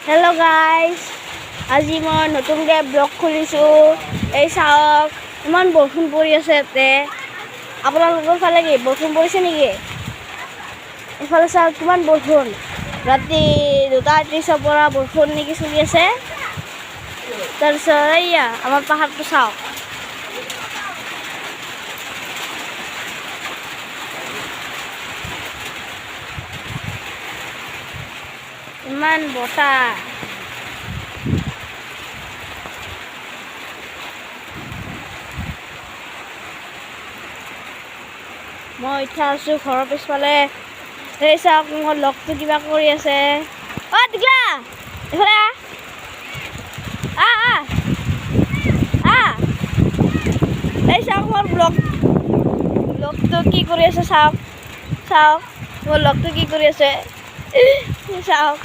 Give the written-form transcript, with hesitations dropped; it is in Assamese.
হেল্ল' গাইজ, আজি মই নতুনকৈ ব্লগ খুলিছোঁ। এই চাওক, ইমান বৰষুণ পৰি আছে ইয়াতে। আপোনালোকৰ ফালে কি বৰষুণ পৰিছে নেকি? এইফালে চাওক কিমান বৰষুণ। ৰাতি 2:30 পৰা বৰষুণ নেকি চলি আছে। তাৰপিছত এইয়া আমাৰ পাহাৰটো চাওক। ইমান বতাহ। মই এতিয়া আছোঁ ঘৰৰ পিছফালে। এই চাওক, মোৰ লগটো কিবা কৰি আছে। অ' টিকলা, এইফালে এই চাওক, মোৰ লগটো কি কৰি আছে চাওক। মোৰ লগটো কি কৰি আছে চাওক।